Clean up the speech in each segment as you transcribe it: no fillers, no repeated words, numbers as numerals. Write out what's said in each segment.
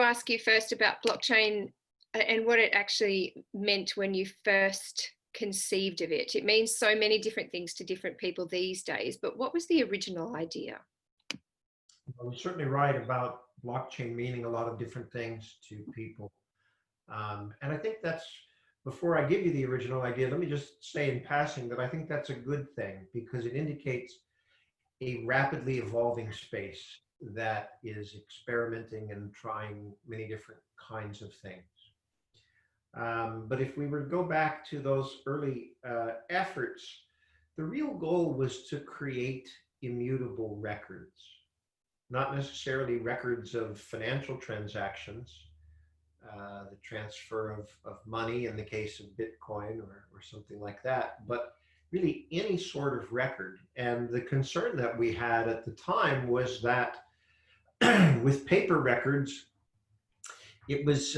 ask you first about blockchain and what it actually meant when you first conceived of it. It means so many different things to different people these days, but what was the original idea? Well, you're certainly right about blockchain meaning a lot of different things to people. And I think that's, before I give you the original idea, let me just say in passing that I think that's a good thing, because it indicates a rapidly evolving space that is experimenting and trying many different kinds of things. But if we were to go back to those early efforts, the real goal was to create immutable records, not necessarily records of financial transactions, the transfer of money in the case of Bitcoin or something like that, but really any sort of record. And the concern that we had at the time was that with paper records, it was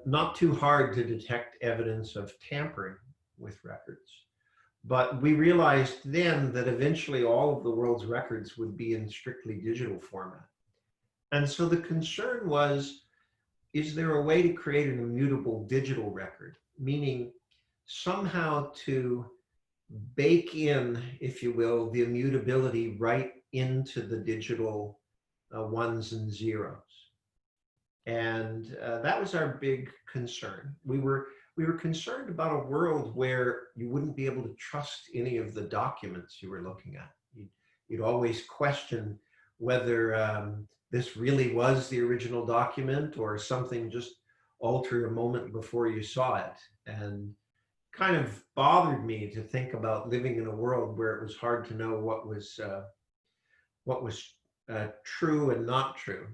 not too hard to detect evidence of tampering with records. But we realized then that eventually all of the world's records would be in strictly digital format. And so the concern was, is there a way to create an immutable digital record? Meaning somehow to bake in, if you will, the immutability right into the digital ones and zeros. And that was our big concern. We were concerned about a world where you wouldn't be able to trust any of the documents you were looking at. You'd always question whether this really was the original document or something just altered a moment before you saw it. And kind of bothered me to think about living in a world where it was hard to know what was true and not true.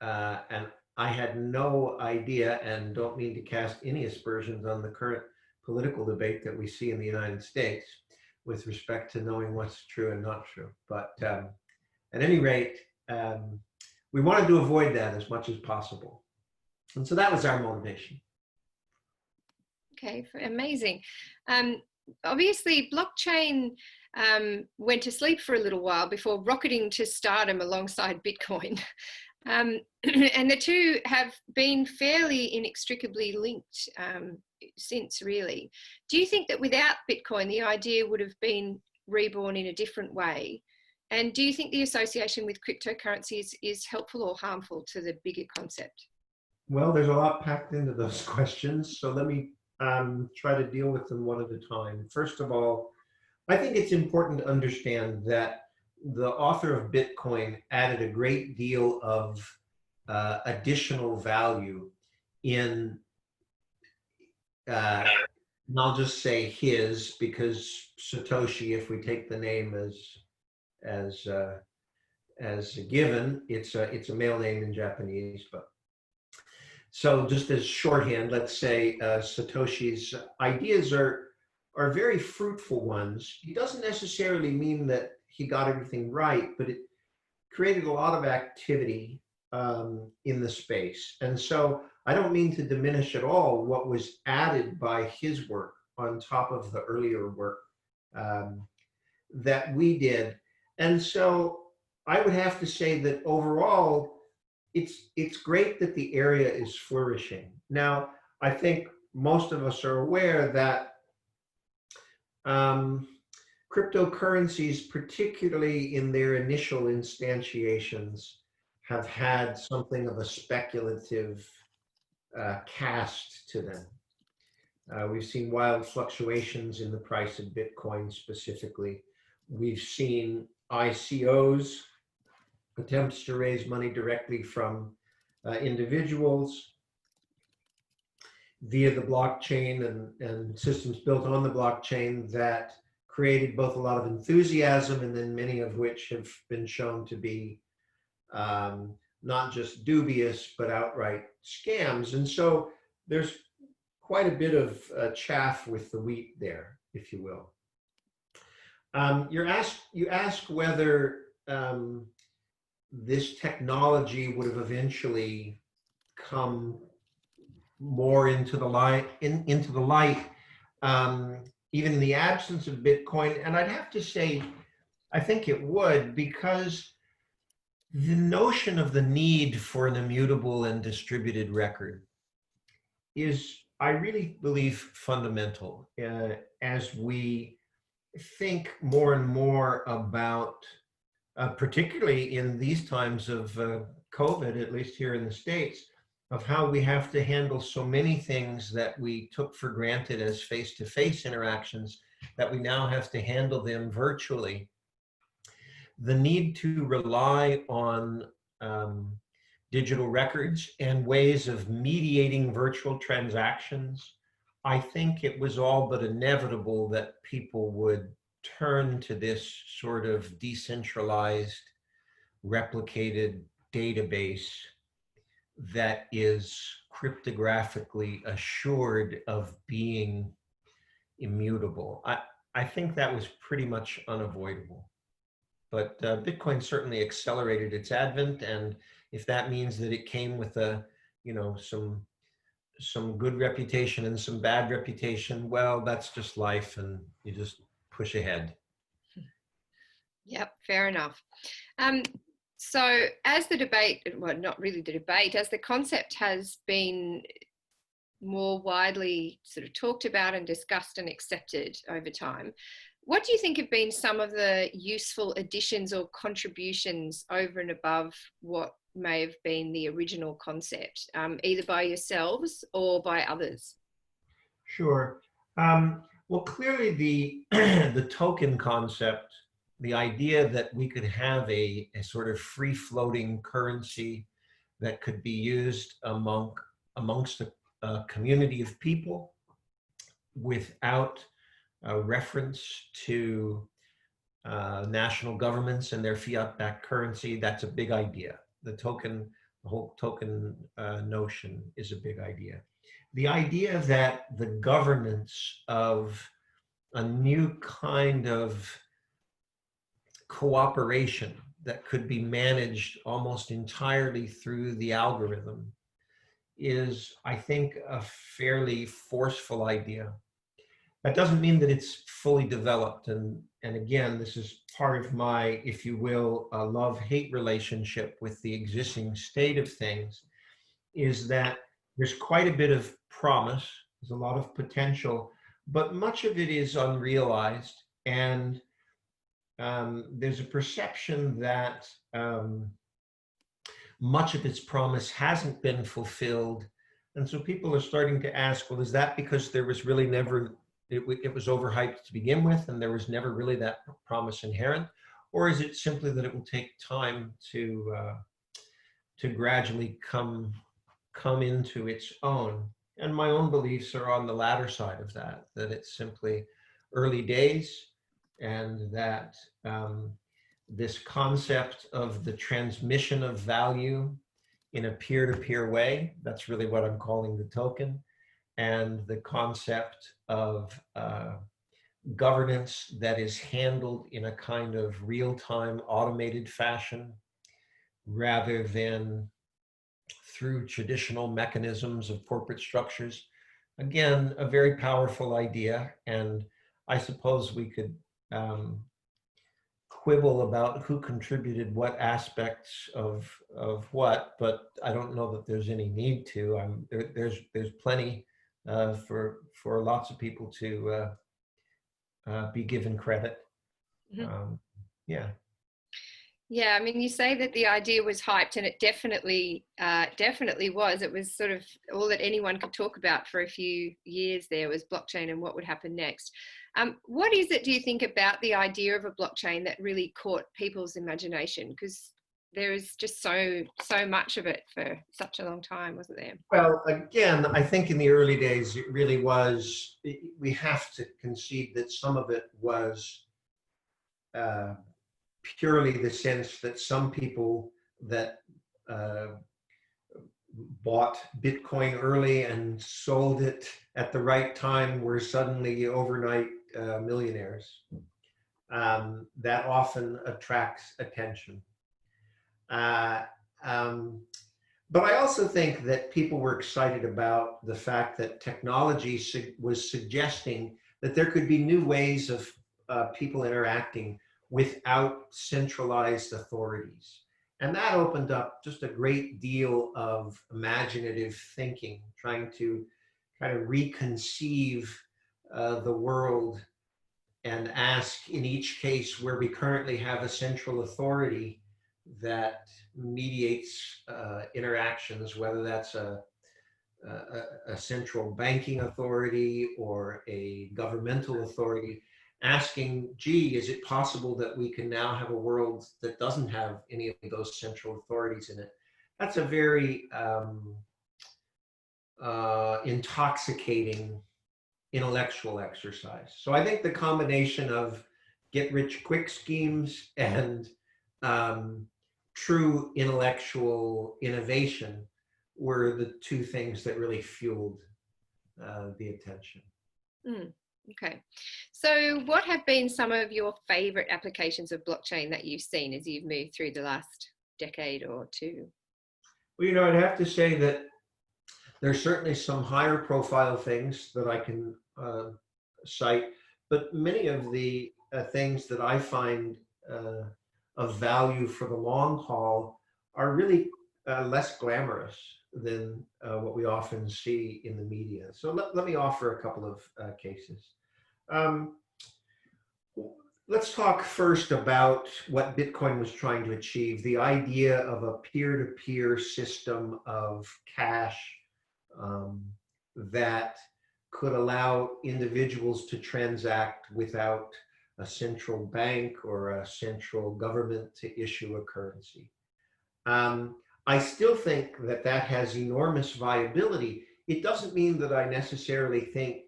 And I had no idea, and don't mean to cast any aspersions on the current political debate that we see in the United States with respect to knowing what's true and not true. But at any rate, we wanted to avoid that as much as possible. And so that was our motivation. Okay, amazing. Obviously, blockchain went to sleep for a little while before rocketing to stardom alongside Bitcoin. And the two have been fairly inextricably linked since, really. Do you think that without Bitcoin, the idea would have been reborn in a different way? And do you think the association with cryptocurrency is helpful or harmful to the bigger concept? Well, there's a lot packed into those questions, so let me try to deal with them one at a time. First of all, I think it's important to understand that the author of Bitcoin added a great deal of additional value in, and I'll just say his, because Satoshi, if we take the name as a given, it's a male name in Japanese, but so just as shorthand, let's say Satoshi's ideas are very fruitful ones. He doesn't necessarily mean that he got everything right, but it created a lot of activity in the space. And so I don't mean to diminish at all what was added by his work on top of the earlier work that we did. And so I would have to say that overall, it's great that the area is flourishing. Now, I think most of us are aware that cryptocurrencies, particularly in their initial instantiations, have had something of a speculative cast to them. We've seen wild fluctuations in the price of Bitcoin specifically. We've seen ICOs, attempts to raise money directly from individuals via the blockchain and systems built on the blockchain that created both a lot of enthusiasm and then many of which have been shown to be not just dubious, but outright scams. And so there's quite a bit of chaff with the wheat there, if you will. You ask whether this technology would have eventually come more into the light, even in the absence of Bitcoin. And I'd have to say, I think it would, because The notion of the need for an immutable and distributed record is, I really believe, fundamental as we think more and more about, particularly in these times of COVID, at least here in the States, of how we have to handle so many things that we took for granted as face-to-face interactions, that we now have to handle them virtually. The need to rely on digital records and ways of mediating virtual transactions, I think it was all but inevitable that people would turn to this sort of decentralized, replicated database that is cryptographically assured of being immutable. I think that was pretty much unavoidable. But Bitcoin certainly accelerated its advent, and if that means that it came with a, some good reputation and some bad reputation, well, that's just life, and you just push ahead. Yep, fair enough. So as the debate, well, not really the debate, as the concept has been more widely sort of talked about and discussed and accepted over time, what do you think have been some of the useful additions or contributions over and above what may have been the original concept, either by yourselves or by others? Sure. Well, clearly the the token concept, the idea that we could have a sort of free-floating currency that could be used amongst a community of people without reference to national governments and their fiat-backed currency, that's a big idea. The whole token notion is a big idea. The idea that the governance of a new kind of cooperation that could be managed almost entirely through the algorithm is, I think, a fairly forceful idea. That doesn't mean that it's fully developed. And again, this is part of my, if you will, love-hate relationship with the existing state of things, is that there's quite a bit of promise, there's a lot of potential, but much of it is unrealized. And there's a perception that much of its promise hasn't been fulfilled. And so people are starting to ask, well, is that because there was really never, it was overhyped to begin with and there was never really that promise inherent? Or is it simply that it will take time to gradually come into its own? And my own beliefs are on the latter side of that, that it's simply early days, and that this concept of the transmission of value in a peer-to-peer way, that's really what I'm calling the token, and the concept of governance that is handled in a kind of real-time automated fashion rather than through traditional mechanisms of corporate structures. Again, a very powerful idea, and I suppose we could quibble about who contributed what aspects of what, but I don't know that there's any need to. There's plenty for lots of people to be given credit. Mm-hmm. Yeah. Yeah, I mean, you say that the idea was hyped, and it definitely was. It was sort of all that anyone could talk about for a few years there was blockchain and what would happen next. What is it, do you think, about the idea of a blockchain that really caught people's imagination? Because there is just so much of it for such a long time, wasn't there? Well, again, I think in the early days, it really was, we have to concede that some of it was purely the sense that some people that bought Bitcoin early and sold it at the right time were suddenly overnight millionaires. That often attracts attention. But I also think that people were excited about the fact that technology was suggesting that there could be new ways of people interacting without centralized authorities. And that opened up just a great deal of imaginative thinking, trying to kind of reconceive the world and ask in each case where we currently have a central authority that mediates interactions, whether that's a central banking authority or a governmental authority, asking, gee, is it possible that we can now have a world that doesn't have any of those central authorities in it? That's a very intoxicating intellectual exercise. So I think the combination of get rich quick schemes and true intellectual innovation were the two things that really fueled the attention. Okay. So what have been some of your favorite applications of blockchain that you've seen as you've moved through the last decade or two? Well, I'd have to say that there's certainly some higher profile things that I can cite, but many of the things that I find of value for the long haul are really less glamorous than what we often see in the media. So let me offer a couple of cases. Let's talk first about what Bitcoin was trying to achieve, the idea of a peer-to-peer system of cash that could allow individuals to transact without a central bank or a central government to issue a currency. I still think that that has enormous viability. It doesn't mean that I necessarily think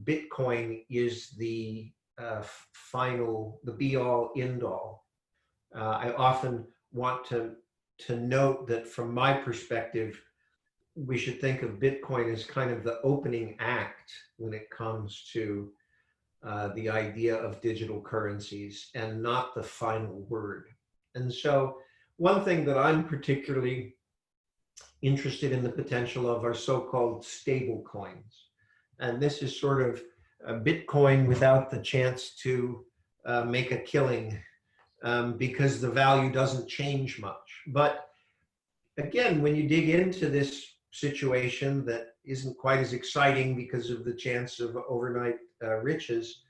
Bitcoin is the final, the be-all, end-all. I often want to note that from my perspective, we should think of Bitcoin as kind of the opening act when it comes to the idea of digital currencies and not the final word. And so one thing that I'm particularly interested in the potential of are so-called stable coins. And this is sort of Bitcoin without the chance to make a killing because the value doesn't change much. But again, when you dig into this situation that isn't quite as exciting because of the chance of overnight riches,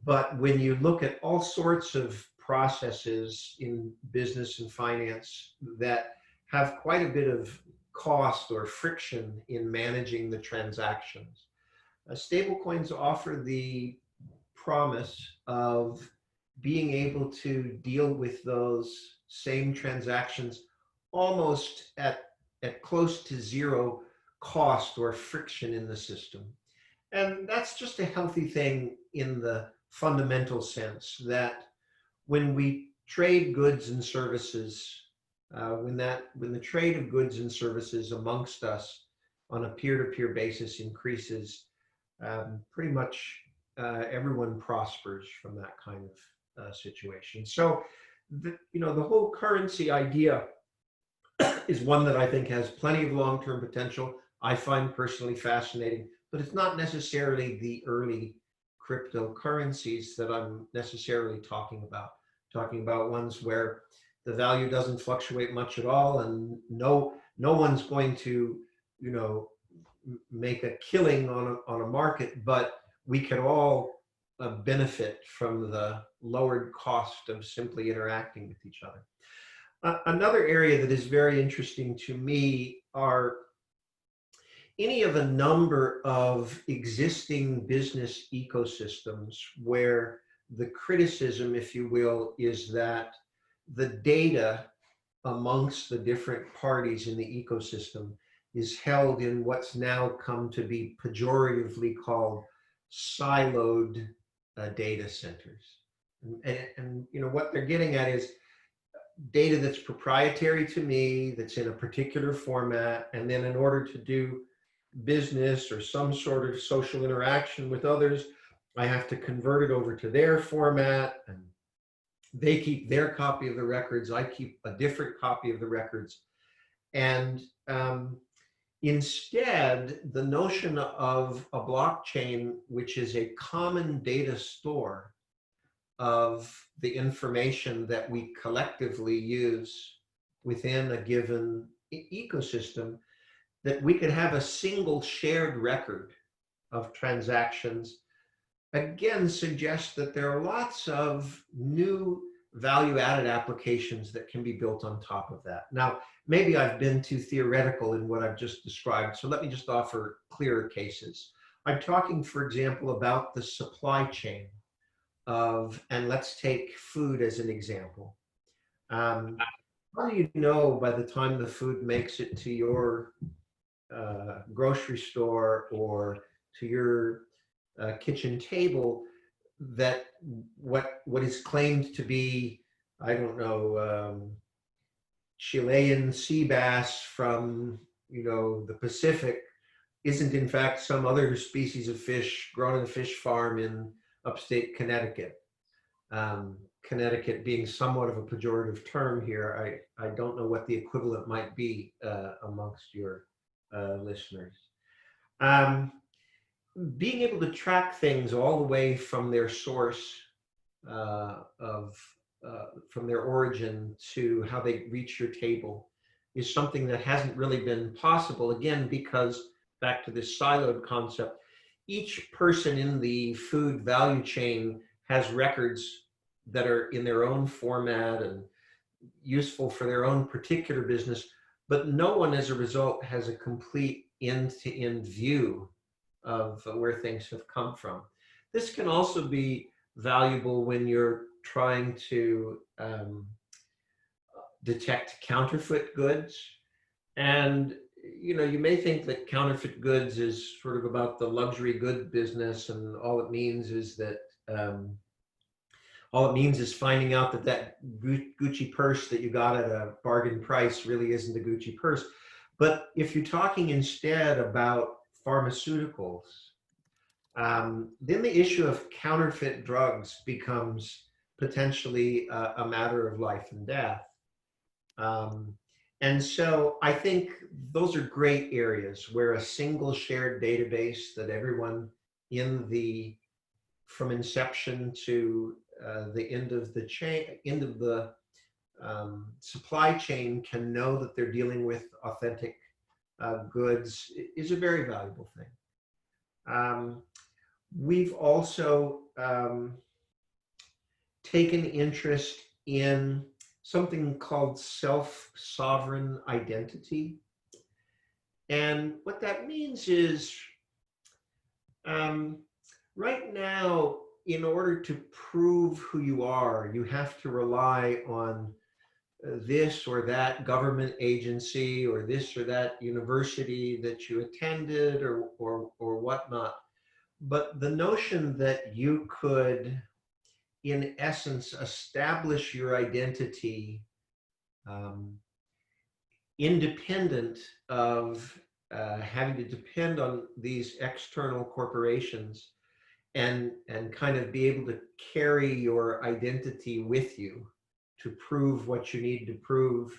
but when you look at all sorts of processes in business and finance that have quite a bit of cost or friction in managing the transactions, stablecoins offer the promise of being able to deal with those same transactions almost at close to zero cost or friction in the system. And that's just a healthy thing in the fundamental sense that when we trade goods and services, when the trade of goods and services amongst us on a peer-to-peer basis increases, pretty much everyone prospers from that kind of situation. So, the whole currency idea is one that I think has plenty of long-term potential. I find personally fascinating, but it's not necessarily the early cryptocurrencies that I'm necessarily talking about ones where the value doesn't fluctuate much at all and no one's going to, make a killing on a market, but we can all benefit from the lowered cost of simply interacting with each other. Another area that is very interesting to me are any of a number of existing business ecosystems where the criticism, if you will, is that the data amongst the different parties in the ecosystem is held in what's now come to be pejoratively called siloed data centers. And what they're getting at is data that's proprietary to me, that's in a particular format, and then in order to do business or some sort of social interaction with others, I have to convert it over to their format, and they keep their copy of the records, I keep a different copy of the records. And instead, the notion of a blockchain, which is a common data store of the information that we collectively use within a given ecosystem, that we could have a single shared record of transactions, again, suggests that there are lots of new value-added applications that can be built on top of that. Now, maybe I've been too theoretical in what I've just described, so let me just offer clearer cases. I'm talking, for example, about the supply chain of, and let's take food as an example. How do you know by the time the food makes it to your grocery store or to your kitchen table that what is claimed to be, I don't know, Chilean sea bass from, the Pacific isn't in fact some other species of fish grown in a fish farm in upstate Connecticut. Connecticut being somewhat of a pejorative term here, I don't know what the equivalent might be amongst your listeners. Being able to track things all the way from their source from their origin to how they reach your table is something that hasn't really been possible, again, because back to this siloed concept, each person in the food value chain has records that are in their own format and useful for their own particular business, but no one as a result has a complete end-to-end view of where things have come from. This can also be valuable when you're trying to detect counterfeit goods. And you may think that counterfeit goods is sort of about the luxury good business, and all it means is finding out that Gucci purse that you got at a bargain price really isn't a Gucci purse. But if you're talking instead about pharmaceuticals, then the issue of counterfeit drugs becomes potentially a matter of life and death. And so I think those are great areas where a single shared database that everyone from inception to the end of the supply chain can know that they're dealing with authentic goods is a very valuable thing. We've also taken interest in something called self-sovereign identity. And what that means is, right now, in order to prove who you are, you have to rely on this or that government agency or this or that university that you attended or whatnot. But the notion that you could, in essence, establish your identity independent of having to depend on these external corporations and kind of be able to carry your identity with you to prove what you need to prove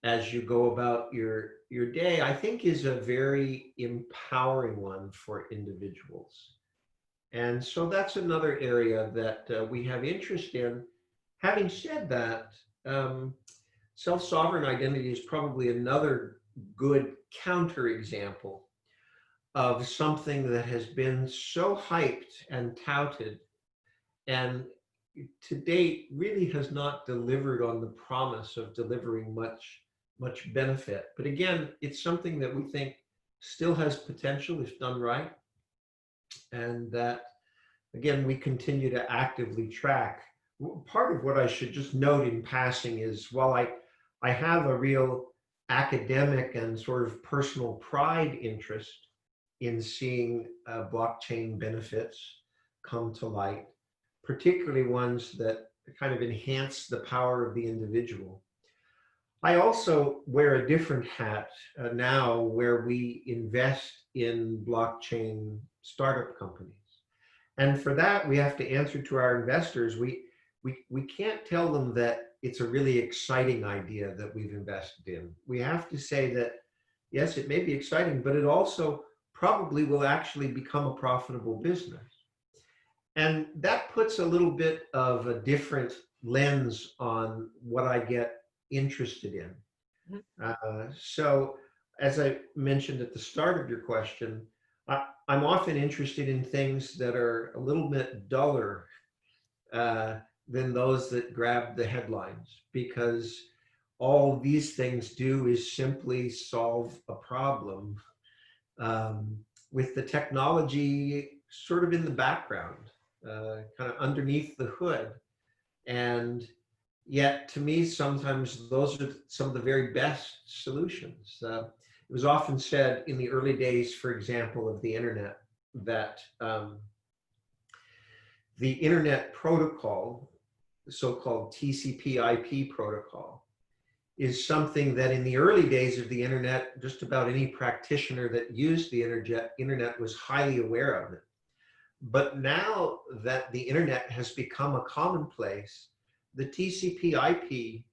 as you go about your day, I think is a very empowering one for individuals. And so that's another area that we have interest in. Having said that, self-sovereign identity is probably another good counterexample of something that has been so hyped and touted and to date really has not delivered on the promise of delivering much benefit. But again, it's something that we think still has potential if done right, and that, again, we continue to actively track. Part of what I should just note in passing is, while I have a real academic and sort of personal pride interest in seeing blockchain benefits come to light, particularly ones that kind of enhance the power of the individual, I also wear a different hat now, where we invest in blockchain startup companies. And for that, we have to answer to our investors. We can't tell them that it's a really exciting idea that we've invested in. We have to say that, yes, it may be exciting, but it also probably will actually become a profitable business. And that puts a little bit of a different lens on what I get interested in. So as I mentioned at the start of your question, I'm often interested in things that are a little bit duller uh, than those that grab the headlines, because all these things do is simply solve a problem um, with the technology sort of in the background, kind of underneath the hood. And yet, to me, sometimes those are some of the very best solutions. It was often said in the early days, for example, of the internet, that the internet protocol, the so-called TCP/IP protocol, is something that in the early days of the internet, just about any practitioner that used the internet was highly aware of it. But now that the internet has become a commonplace, the TCP/IP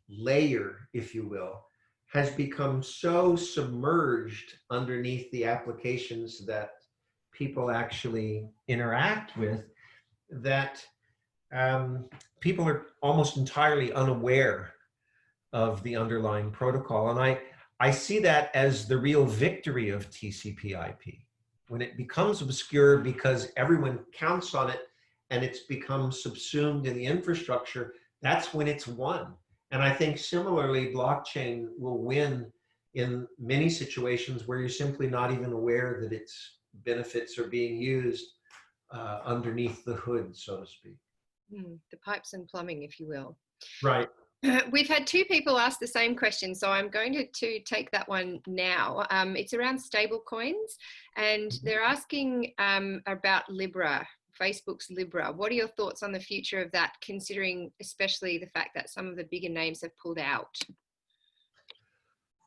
layer, if you will, has become so submerged underneath the applications that people actually interact with that people are almost entirely unaware of the underlying protocol. And I see that as the real victory of TCP/IP. When it becomes obscure because everyone counts on it and it's become subsumed in the infrastructure, that's when it's won. And I think similarly, blockchain will win in many situations where you're simply not even aware that its benefits are being used underneath the hood, so to speak. The pipes and plumbing, if you will. Right. We've had two people ask the same question, so I'm going to take that one now. It's around stable coins, and they're asking about Libra, Facebook's Libra. What are your thoughts on the future of that, considering especially the fact that some of the bigger names have pulled out?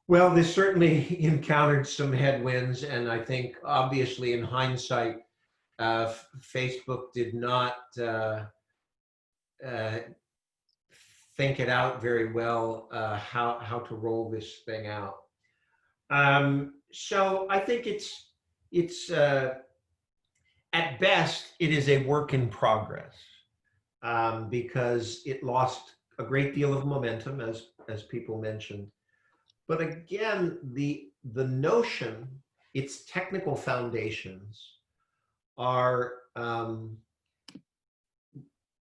Well, they certainly encountered some headwinds, and I think obviously in hindsight, Facebook did not think it out very well, how to roll this thing out. So I think it's at best it is a work in progress, because it lost a great deal of momentum, as people mentioned. But again, the notion, its technical foundations are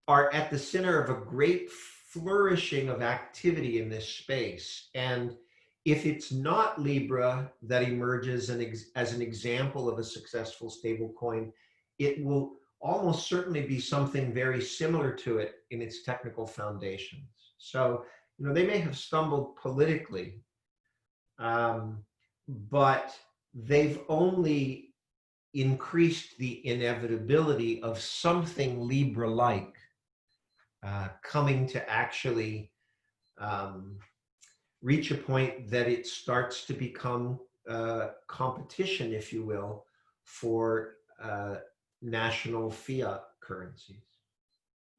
at the center of a great flourishing of activity in this space. And if it's not Libra that emerges as an example of a successful stablecoin, it will almost certainly be something very similar to it in its technical foundations. So, they may have stumbled politically, but they've only increased the inevitability of something Libra-like coming to actually reach a point that it starts to become competition, if you will, for national fiat currencies.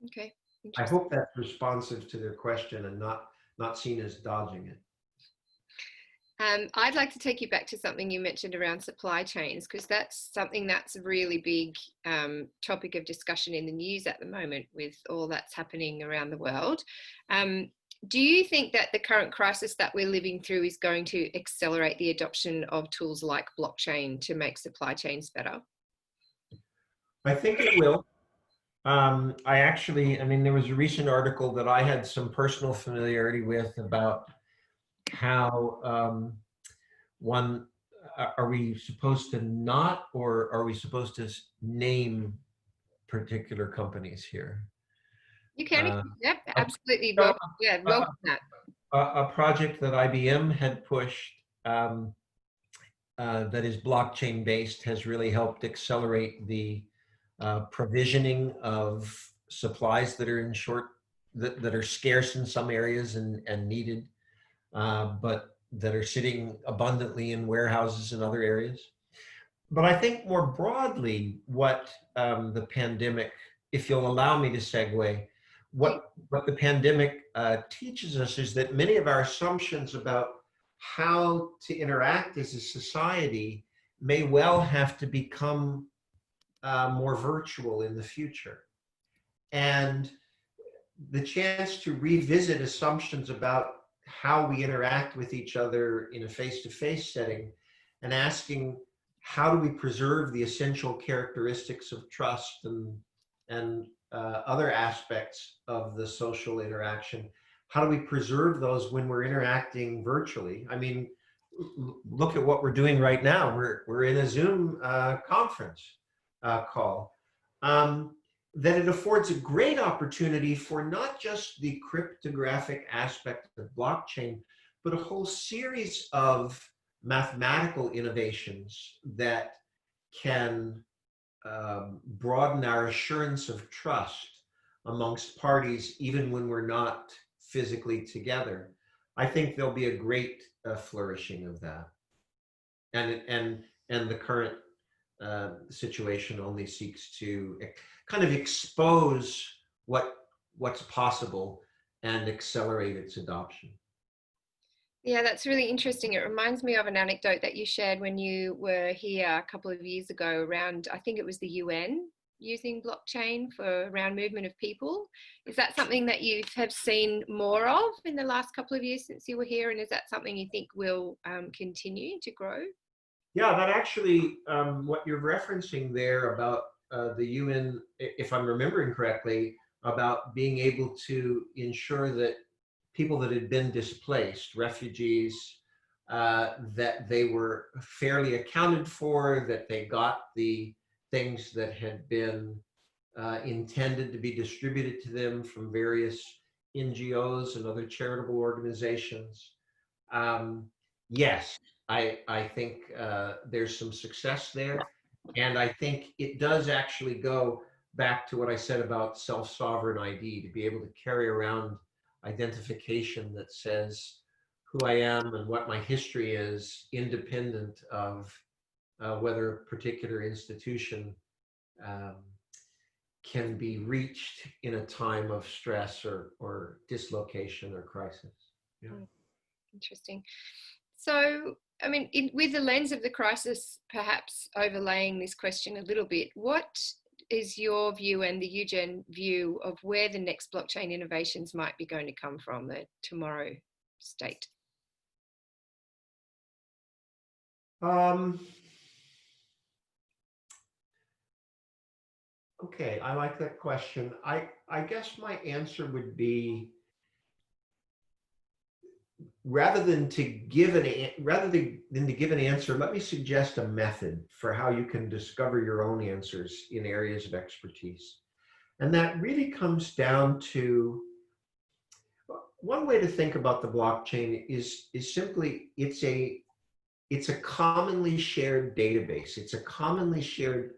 Okay. I hope that's responsive to their question and not seen as dodging it. I'd like to take you back to something you mentioned around supply chains, because that's something that's a really big topic of discussion in the news at the moment with all that's happening around the world. Do you think that the current crisis that we're living through is going to accelerate the adoption of tools like blockchain to make supply chains better? I think it will. There was a recent article that I had some personal familiarity with about how are we supposed to not, or are we supposed to name particular companies here? You can. Yep, absolutely. Welcome that. A project that IBM had pushed that is blockchain based has really helped accelerate the provisioning of supplies that are in short, that are scarce in some areas and needed, but that are sitting abundantly in warehouses in other areas. But I think more broadly, what the pandemic, if you'll allow me to segue, what the pandemic teaches us is that many of our assumptions about how to interact as a society may well have to become more virtual in the future. And the chance to revisit assumptions about how we interact with each other in a face-to-face setting, and asking, how do we preserve the essential characteristics of trust and other aspects of the social interaction? How do we preserve those when we're interacting virtually? I mean, look at what we're doing right now. We're in a Zoom conference call. That it affords a great opportunity for not just the cryptographic aspect of blockchain, but a whole series of mathematical innovations that can broaden our assurance of trust amongst parties, even when we're not physically together. I think there'll be a great flourishing of that, and the current situation only seeks to kind of expose what's possible and accelerate its adoption. Yeah, that's really interesting. It reminds me of an anecdote that you shared when you were here a couple of years ago around, I think it was the UN using blockchain for around movement of people. Is that something that you have seen more of in the last couple of years since you were here? And is that something you think will continue to grow? Yeah, that actually, what you're referencing there about the UN, if I'm remembering correctly, about being able to ensure that people that had been displaced, refugees, that they were fairly accounted for, that they got the things that had been intended to be distributed to them from various NGOs and other charitable organizations. Yes, I think there's some success there. And I think it does actually go back to what I said about self-sovereign ID, to be able to carry around identification that says who I am and what my history is, independent of whether a particular institution um, can be reached in a time of stress or dislocation or crisis. Yeah. Interesting. So, I mean, with the lens of the crisis perhaps overlaying this question a little bit, what is your view and the UGen view of where the next blockchain innovations might be going to come from, the tomorrow state? Okay, I like that question. I guess my answer would be, rather than to give an answer, let me suggest a method for how you can discover your own answers in areas of expertise. And that really comes down to, one way to think about the blockchain is simply, it's a commonly shared database. It's a commonly shared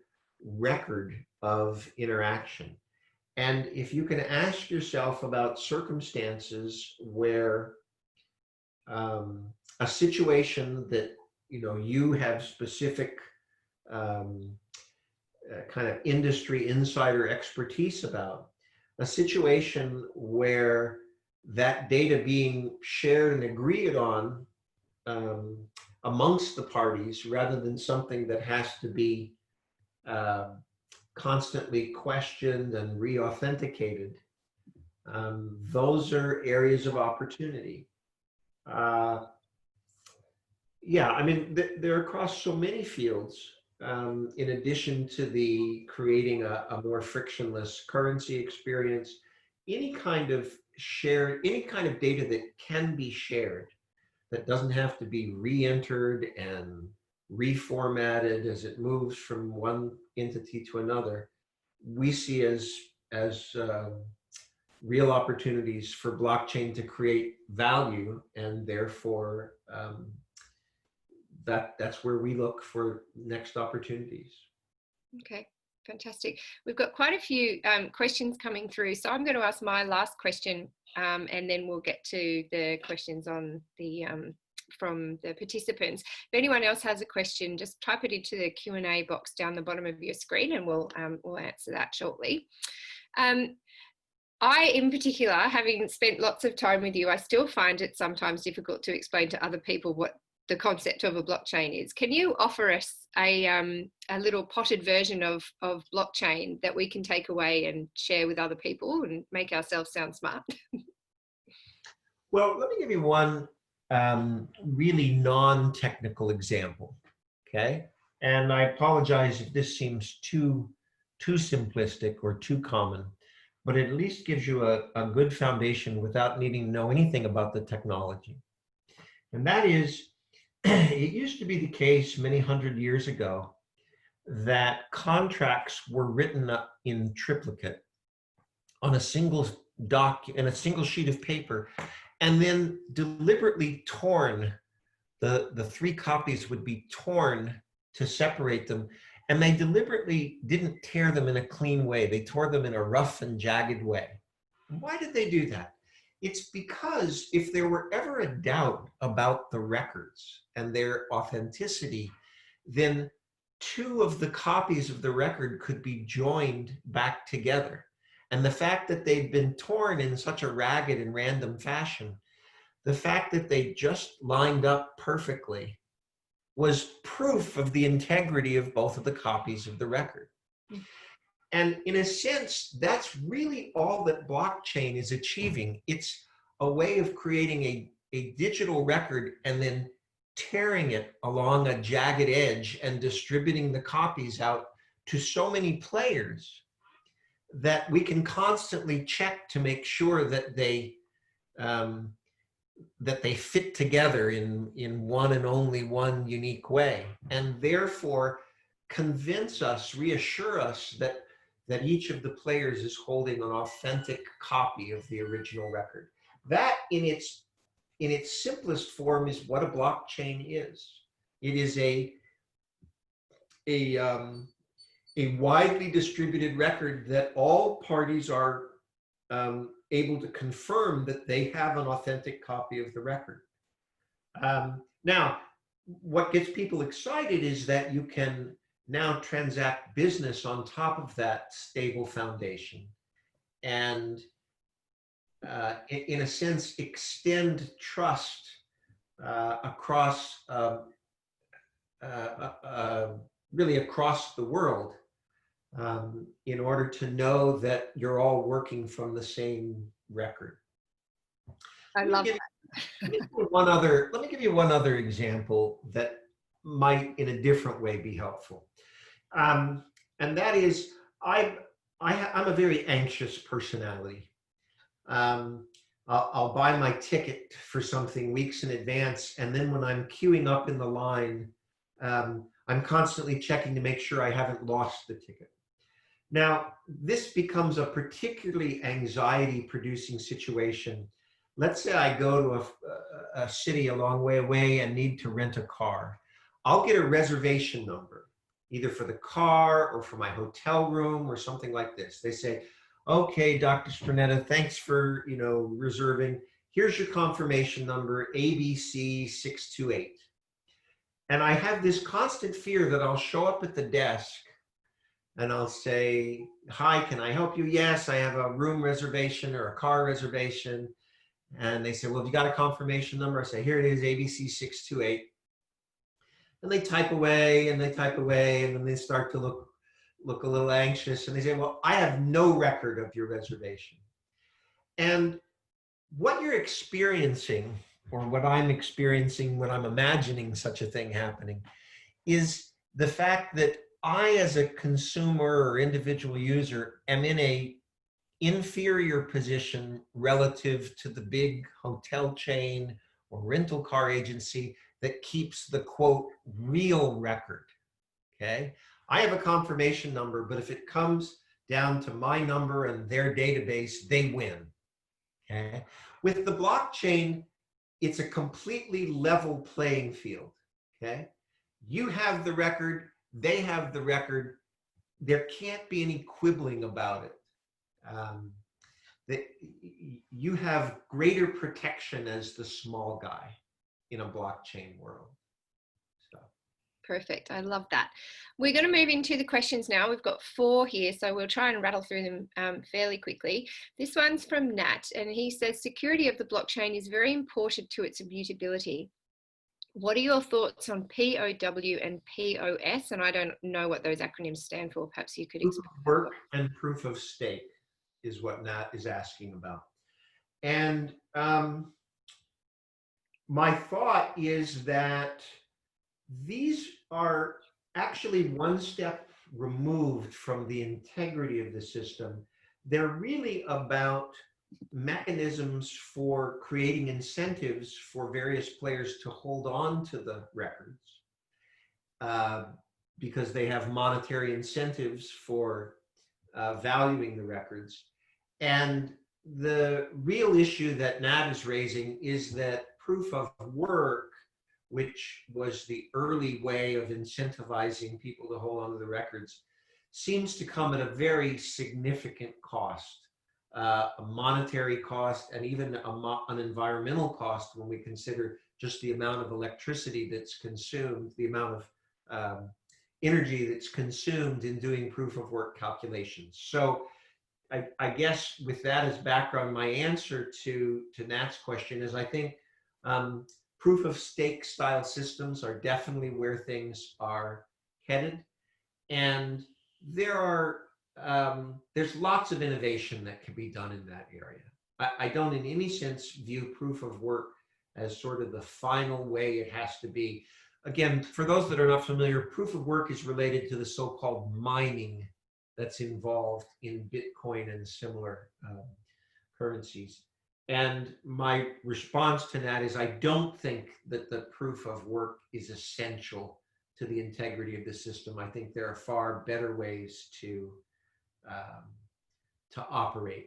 record of interaction. And if you can ask yourself about circumstances where a situation that you have specific kind of industry insider expertise about, a situation where that data being shared and agreed on amongst the parties, rather than something that has to be constantly questioned and re-authenticated, those are areas of opportunity. Yeah, I mean, they're across so many fields. In addition to the creating a more frictionless currency experience, any kind of data that can be shared, that doesn't have to be re-entered and reformatted as it moves from one entity to another, we see as real opportunities for blockchain to create value, and therefore that's where we look for next opportunities. Okay, fantastic. We've got quite a few questions coming through, so I'm going to ask my last question, and then we'll get to the questions on the from the participants. If anyone else has a question, just type it into the Q&A box down the bottom of your screen, and we'll answer that shortly. I, in particular, having spent lots of time with you, I still find it sometimes difficult to explain to other people what the concept of a blockchain is. Can you offer us a little potted version of blockchain that we can take away and share with other people and make ourselves sound smart? Well, let me give you one really non-technical example, okay? And I apologize if this seems too simplistic or too common, but it at least gives you a good foundation without needing to know anything about the technology. And that is, it used to be the case many hundred years ago that contracts were written up in triplicate on a single in a single sheet of paper, and then deliberately torn. The three copies would be torn to separate them, and they deliberately didn't tear them in a clean way. They tore them in a rough and jagged way. Why did they do that? It's because if there were ever a doubt about the records and their authenticity, then two of the copies of the record could be joined back together. And the fact that they've been torn in such a ragged and random fashion, the fact that they just lined up perfectly, was proof of the integrity of both of the copies of the record. And in a sense, that's really all that blockchain is achieving. It's a way of creating a digital record and then tearing it along a jagged edge and distributing the copies out to so many players that we can constantly check to make sure that they fit together in one and only one unique way, and therefore convince us, reassure us that each of the players is holding an authentic copy of the original record. That in its simplest form is what a blockchain is. It is a widely distributed record that all parties are able to confirm that they have an authentic copy of the record. Now, what gets people excited is that you can now transact business on top of that stable foundation and, in a sense, extend trust across really across the world, in order to know that you're all working from the same record. I love that. Let me give you one other example that might, in a different way, be helpful. And that is, I'm a very anxious personality. I'll buy my ticket for something weeks in advance, and then when I'm queuing up in the line, I'm constantly checking to make sure I haven't lost the ticket. Now, this becomes a particularly anxiety-producing situation. Let's say I go to a city a long way away and need to rent a car. I'll get a reservation number, either for the car or for my hotel room or something like this. They say, okay, Dr. Stronetta, thanks for reserving. Here's your confirmation number, ABC628. And I have this constant fear that I'll show up at the desk and I'll say, hi, can I help you? Yes, I have a room reservation or a car reservation. And they say, well, have you got a confirmation number? I say, here it is, ABC628. And they type away and they type away, and then they start to look a little anxious. And they say, well, I have no record of your reservation. And what you're experiencing, or what I'm experiencing when I'm imagining such a thing happening, is the fact that I, as a consumer or individual user, am in a inferior position relative to the big hotel chain or rental car agency that keeps the, quote, real record, okay? I have a confirmation number, but if it comes down to my number and their database, they win, okay? With the blockchain, it's a completely level playing field, okay? You have the record, they have the record. There can't be any quibbling about it. That you have greater protection as the small guy in a blockchain world. So. Perfect. I love that. We're going to move into the questions now. We've got 4 here, so we'll try and rattle through them fairly quickly. This one's from Nat, and he says, security of the blockchain is very important to its immutability. What are your thoughts on POW and POS? And I don't know what those acronyms stand for. Perhaps you could Proof explain of that. work and proof of stake is what Nat is asking about. And my thought is that these are actually one step removed from the integrity of the system. They're really about mechanisms for creating incentives for various players to hold on to the records, uh, because they have monetary incentives for valuing the records. And the real issue that Nat is raising is that proof of work, which was the early way of incentivizing people to hold on to the records, seems to come at a very significant cost, a monetary cost, and even an environmental cost when we consider just the amount of electricity that's consumed, the amount of energy that's consumed in doing proof of work calculations. So I guess with that as background, my answer to Nat's question is I think proof of stake style systems are definitely where things are headed. And there's lots of innovation that can be done in that area. I don't in any sense view proof of work as sort of the final way it has to be. Again, for those that are not familiar, proof of work is related to the so-called mining that's involved in Bitcoin and similar currencies. And my response to that is I don't think that the proof of work is essential to the integrity of the system. I think there are far better ways to operate.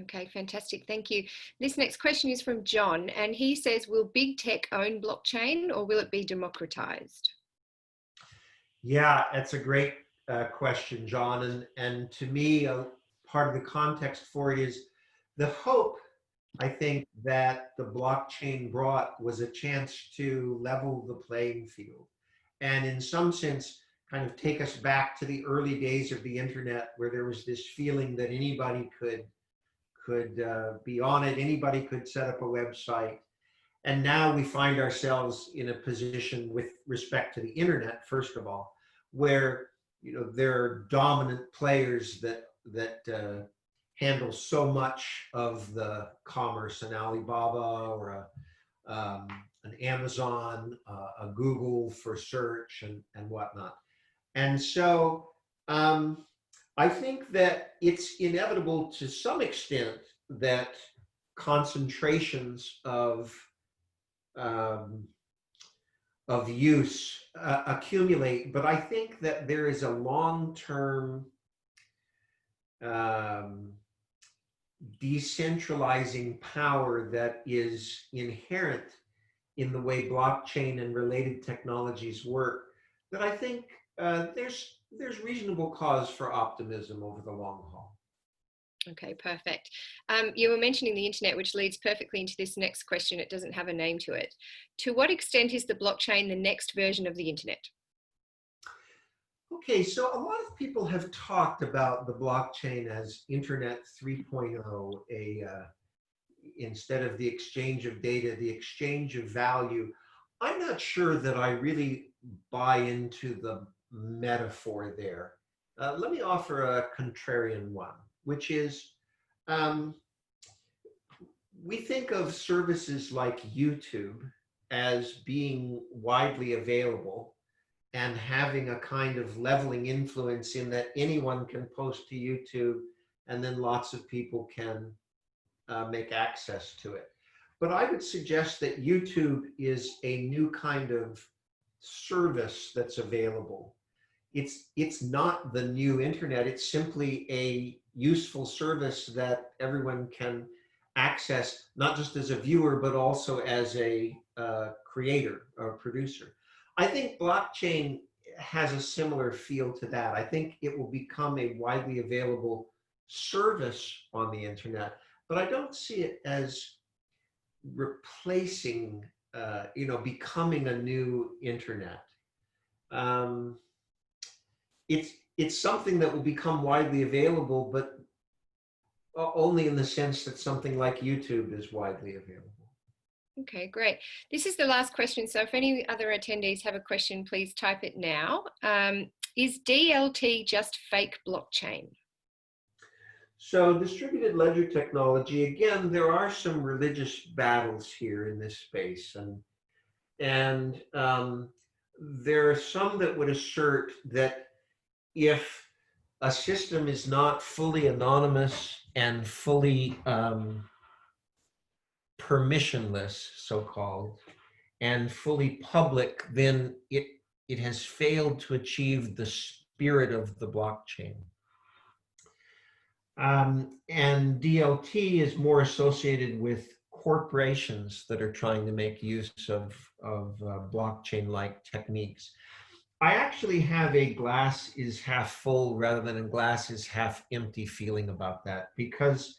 Okay, fantastic. Thank you. This next question is from John, and he says, will big tech own blockchain or will it be democratized? Yeah, that's a great question, John. And to me, part of the context for it is the hope, I think, that the blockchain brought was a chance to level the playing field. And in some sense, kind of take us back to the early days of the internet where there was this feeling that anybody could be on it, anybody could set up a website. And now we find ourselves in a position with respect to the internet, first of all, where there are dominant players that handle so much of the commerce, an Alibaba or an Amazon, a Google for search and whatnot. And so I think that it's inevitable to some extent that concentrations um, of use accumulate, but I think that there is a long-term decentralizing power that is inherent in the way blockchain and related technologies work, that I think there's reasonable cause for optimism over the long haul. Okay, perfect. You were mentioning the internet, which leads perfectly into this next question. It doesn't have a name to it. To what extent is the blockchain the next version of the internet? Okay, so a lot of people have talked about the blockchain as Internet 3.0, instead of the exchange of data, the exchange of value. I'm not sure that I really buy into the metaphor there. Let me offer a contrarian one, which is we think of services like YouTube as being widely available and having a kind of leveling influence in that anyone can post to YouTube and then lots of people can make access to it. But I would suggest that YouTube is a new kind of service that's available. It's not the new internet. It's simply a useful service that everyone can access, not just as a viewer, but also as a creator or producer. I think blockchain has a similar feel to that. I think it will become a widely available service on the internet, but I don't see it as replacing, becoming a new internet. Um, it's something that will become widely available, but only in the sense that something like YouTube is widely available. Okay, great. This is the last question. So if any other attendees have a question, please type it now. Is DLT just fake blockchain? So distributed ledger technology, again, there are some religious battles here in this space, and there are some that would assert that if a system is not fully anonymous and fully permissionless, so-called, and fully public, then it has failed to achieve the spirit of the blockchain. And DLT is more associated with corporations that are trying to make use of blockchain-like techniques. I actually have a glass is half full rather than a glass is half empty feeling about that, because,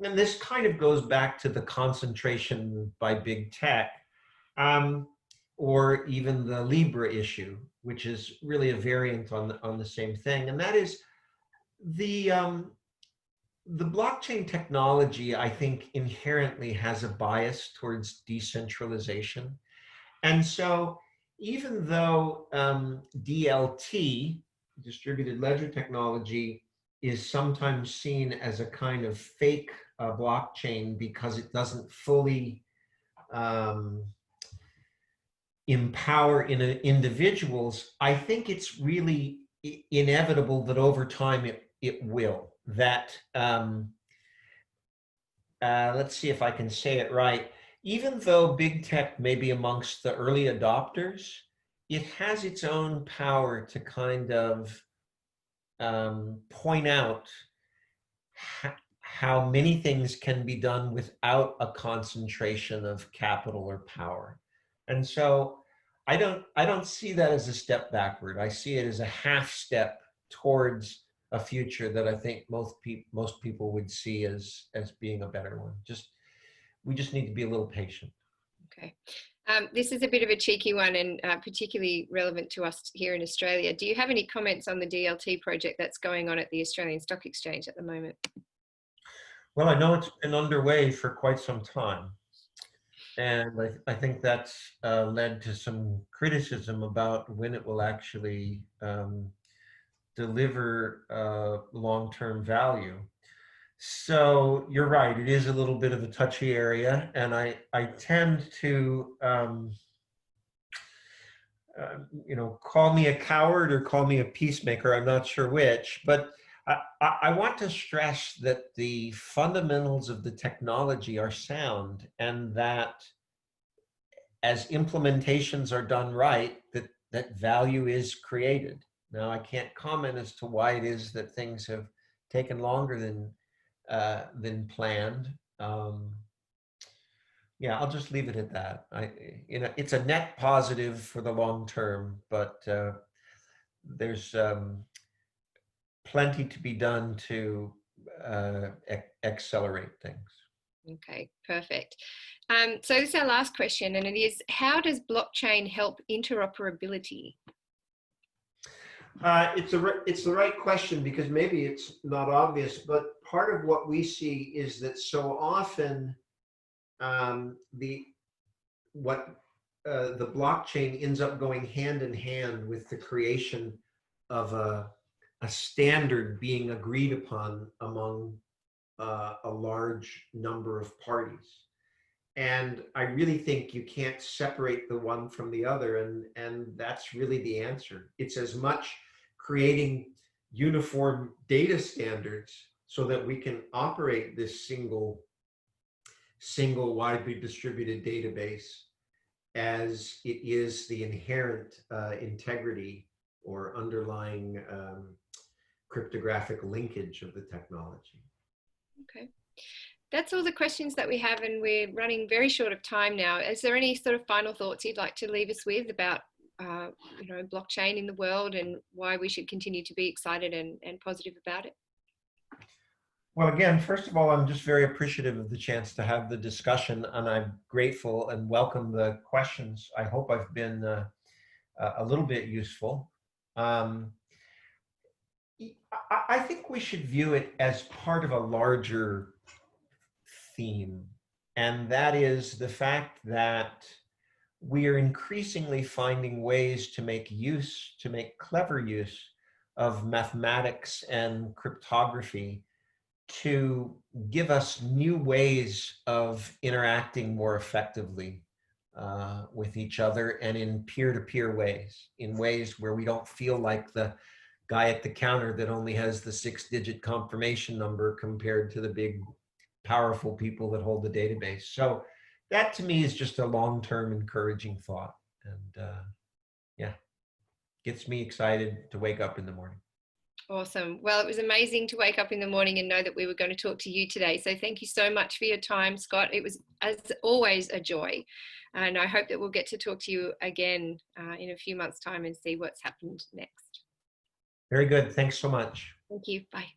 and this kind of goes back to the concentration by big tech, um, or even the Libra issue, which is really a variant on the same thing. And that is the blockchain technology, I think, inherently has a bias towards decentralization. And so even though DLT, distributed ledger technology, is sometimes seen as a kind of fake blockchain because it doesn't fully empower individuals, I think it's really inevitable that over time it will. That, let's see if I can say it right. Even though big tech may be amongst the early adopters, it has its own power to kind of point out how many things can be done without a concentration of capital or power. And so I don't see that as a step backward. I see it as a half step towards a future that I think most people would see as being a better one. We just need to be a little patient. Okay. This is a bit of a cheeky one and particularly relevant to us here in Australia. Do you have any comments on the DLT project that's going on at the Australian Stock Exchange at the moment? Well, I know it's been underway for quite some time. And I think that's led to some criticism about when it will actually deliver long-term value. So you're right, it is a little bit of a touchy area, and I tend to, call me a coward or call me a peacemaker, I'm not sure which, but I want to stress that the fundamentals of the technology are sound, and that as implementations are done right, that value is created. Now, I can't comment as to why it is that things have taken longer than planned. Yeah, I'll just leave it at that. It's a net positive for the long term, but there's plenty to be done to accelerate things. Okay, perfect. So this is our last question, and it is, how does blockchain help interoperability? It's the right question, because maybe it's not obvious, but part of what we see is that so often the blockchain ends up going hand in hand with the creation of a standard being agreed upon among a large number of parties. And I really think you can't separate the one from the other, and that's really the answer. It's as much creating uniform data standards so that we can operate this single widely distributed database as it is the inherent integrity or underlying cryptographic linkage of the technology. Okay. That's all the questions that we have, and we're running very short of time now. Is there any sort of final thoughts you'd like to leave us with about blockchain in the world and why we should continue to be excited and positive about it? Well, again, first of all, I'm just very appreciative of the chance to have the discussion, and I'm grateful and welcome the questions. I hope I've been a little bit useful. I think we should view it as part of a larger theme. And that is the fact that we are increasingly finding ways to make clever use of mathematics and cryptography to give us new ways of interacting more effectively with each other, and in peer-to-peer ways, in ways where we don't feel like the guy at the counter that only has the 6-digit confirmation number compared to the big, powerful people that hold the database. So that to me is just a long-term encouraging thought. And yeah, gets me excited to wake up in the morning. Awesome. Well, it was amazing to wake up in the morning and know that we were going to talk to you today. So thank you so much for your time, Scott. It was, as always, a joy. And I hope that we'll get to talk to you again in a few months' time and see what's happened next. Very good. Thanks so much. Thank you. Bye.